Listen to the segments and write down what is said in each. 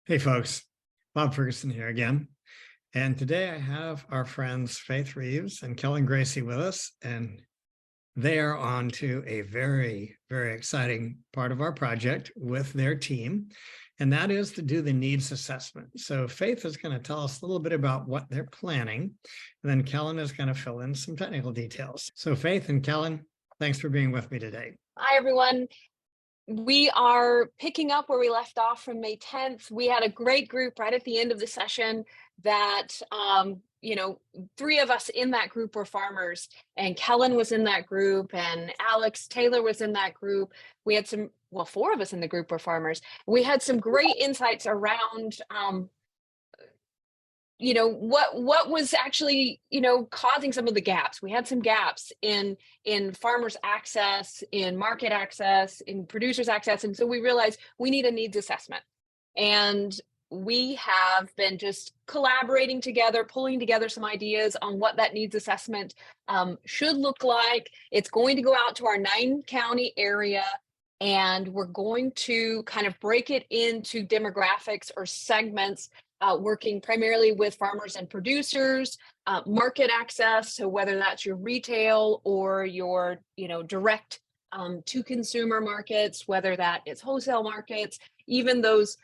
Hey folks, Bob Ferguson here again. And today I have our friends Faith Reeves and Kellen Gracey with us, and they are on to a very, very exciting part of our project with their team, and that is to do the needs assessment. So Faith is going to tell us a little bit about what they're planning, and then Kellen is going to fill in some technical details. So Faith and Kellen, thanks for being with me today. Hi, everyone. We are picking up where we left off from May 10th. We had a great group right at the end of the session that, three of us in that group were farmers, and Kellen was in that group, and Alex Taylor was in that group. We had four of us in the group were farmers. We had some great insights around what was actually causing some of the gaps. We had some gaps in farmers access, in market access, in producers access, and so we realized we need a needs assessment. And we have been just collaborating together, pulling together some ideas on what that needs assessment should look like. It's going to go out to our 9-county area, and we're going to kind of break it into demographics or segments, working primarily with farmers and producers, market access, so whether that's your retail or your direct to consumer markets, whether that is wholesale markets, even those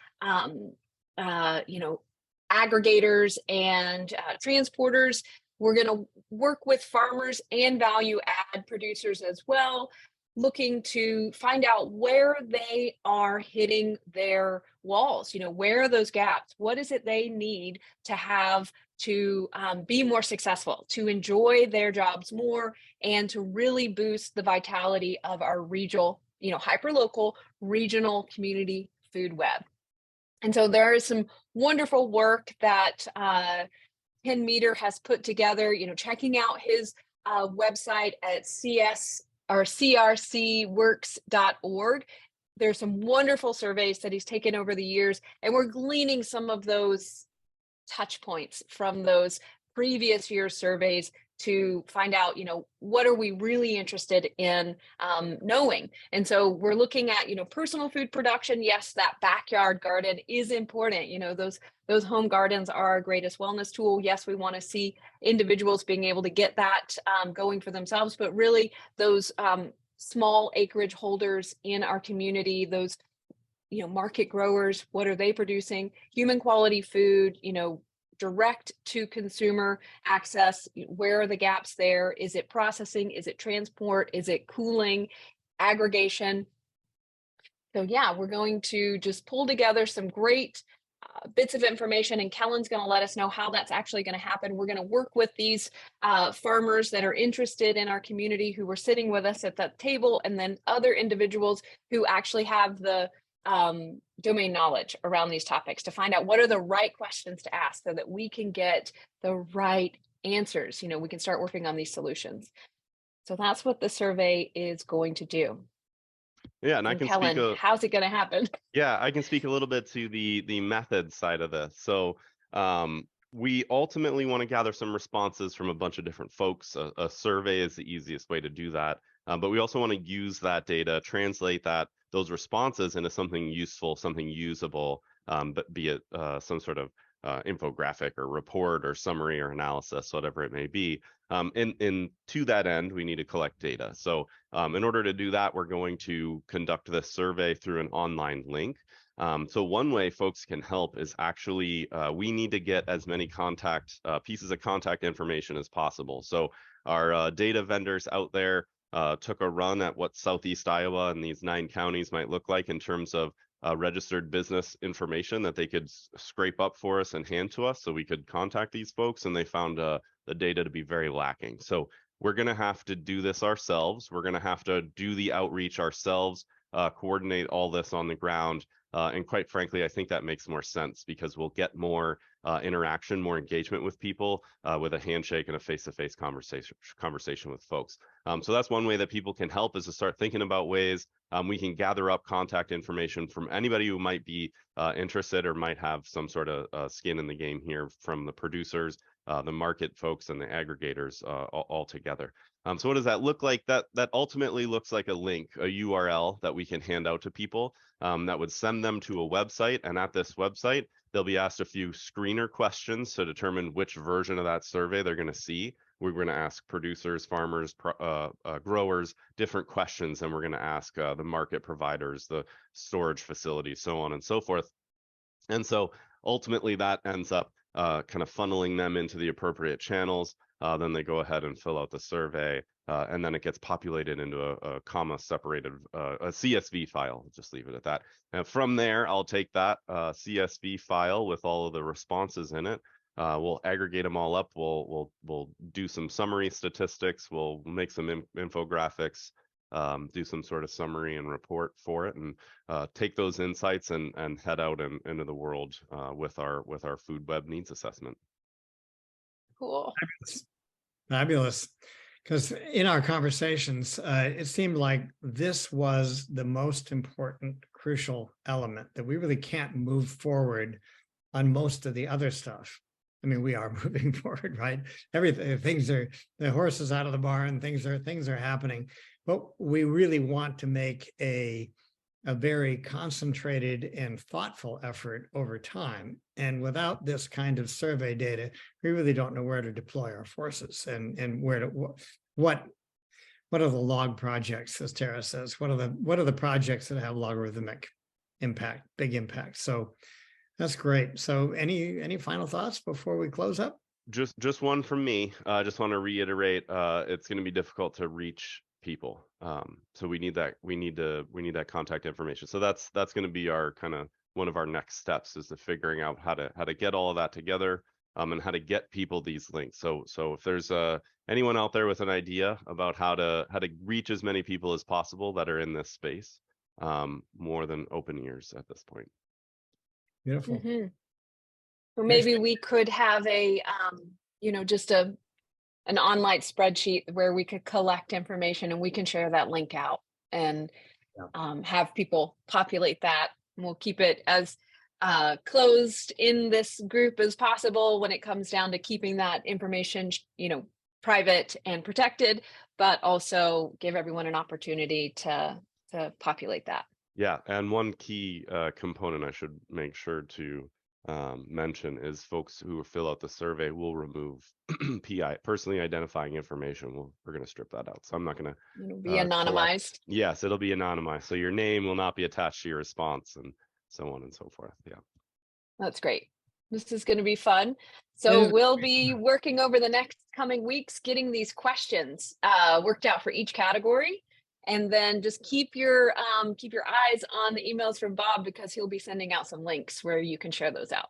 aggregators and transporters. We're going to work with farmers and value add producers as well, looking to find out where they are hitting their walls. Where are those gaps? What is it they need to have to be more successful, to enjoy their jobs more, and to really boost the vitality of our regional, hyperlocal regional community food web. And so there is some wonderful work that Ken Meter has put together, checking out his website at crcworks.org. There's some wonderful surveys that he's taken over the years, and we're gleaning some of those touch points from those previous year's surveys to find out, what are we really interested in knowing? And so we're looking at, personal food production. Yes, that backyard garden is important. Those home gardens are our greatest wellness tool. Yes, we want to see individuals being able to get that going for themselves, but really those small acreage holders in our community, those, market growers, what are they producing? Human quality food, direct to consumer access. Where are the gaps there? Is it processing? Is it transport? Is it cooling, aggregation? So yeah, we're going to just pull together some great bits of information, and Kellen's going to let us know how that's actually going to happen. We're going to work with these farmers that are interested in our community who were sitting with us at that table, and then other individuals who actually have the domain knowledge around these topics to find out what are the right questions to ask so that we can get the right answers. We can start working on these solutions. So that's what the survey is going to do. Yeah, and I can speak Kellen, how's it going to happen? Yeah, I can speak a little bit to the method side of this. So we ultimately want to gather some responses from a bunch of different folks. A survey is the easiest way to do that. But we also want to use that data, translate those responses into something useful, something usable, but be it some sort of infographic or report or summary or analysis, whatever it may be. And to that end, we need to collect data. So in order to do that, we're going to conduct this survey through an online link. So one way folks can help is actually, we need to get as many pieces of contact information as possible. So our data vendors out there took a run at what Southeast Iowa and these 9 counties might look like in terms of registered business information that they could scrape up for us and hand to us so we could contact these folks, and they found the data to be very lacking. So we're going to have to do this ourselves. We're going to have to do the outreach ourselves, coordinate all this on the ground. And quite frankly, I think that makes more sense because we'll get more interaction, more engagement with people with a handshake and a face-to-face conversation with folks. So that's one way that people can help, is to start thinking about ways we can gather up contact information from anybody who might be interested or might have some sort of skin in the game here, from the producers, the market folks, and the aggregators all together. So what does that look like? That ultimately looks like a link, a URL that we can hand out to people that would send them to a website. And at this website, they'll be asked a few screener questions to determine which version of that survey they're going to see. We're going to ask producers, farmers, growers different questions, and we're going to ask the market providers, the storage facilities, so on and so forth. And so ultimately that ends up kind of funneling them into the appropriate channels. Then they go ahead and fill out the survey, and then it gets populated into a comma separated a CSV file. Just leave it at that. And from there, I'll take that CSV file with all of the responses in it. We'll aggregate them all up. We'll do some summary statistics. We'll make some infographics. Do some sort of summary and report for it, and take those insights and head out into the world with our food web needs assessment. Cool. Fabulous. Because in our conversations, it seemed like this was the most important, crucial element, that we really can't move forward on most of the other stuff. I mean, we are moving forward, right? Everything, the horse is out of the barn, things are happening, but we really want to make a very concentrated and thoughtful effort over time. And without this kind of survey data, we really don't know where to deploy our forces and where to, what are the log projects, as Tara says, what are the projects that have logarithmic impact, big impact. So that's great. So any final thoughts before we close up? Just one from me. I just want to reiterate, it's going to be difficult to reach people. So we need that contact information. So that's going to be our kind of one of our next steps, is to figuring out how to get all of that together, and how to get people these links. So if there's anyone out there with an idea about how to reach as many people as possible that are in this space, more than open ears at this point. Beautiful. Mm-hmm. Or maybe we could have a, just an online spreadsheet where we could collect information and we can share that link out and have people populate that. And we'll keep it as closed in this group as possible when it comes down to keeping that information, private and protected, but also give everyone an opportunity to populate that. Yeah, and one key component I should make sure to mention is folks who fill out the survey will remove PI, personally identifying information. We're going to strip that out. So I'm not going to. It'll be anonymized. Yes, it'll be anonymized. So your name will not be attached to your response, and so on and so forth. Yeah. That's great. This is going to be fun. So we'll be working over the next coming weeks, getting these questions worked out for each category. And then just keep your eyes on the emails from Bob, because he'll be sending out some links where you can share those out.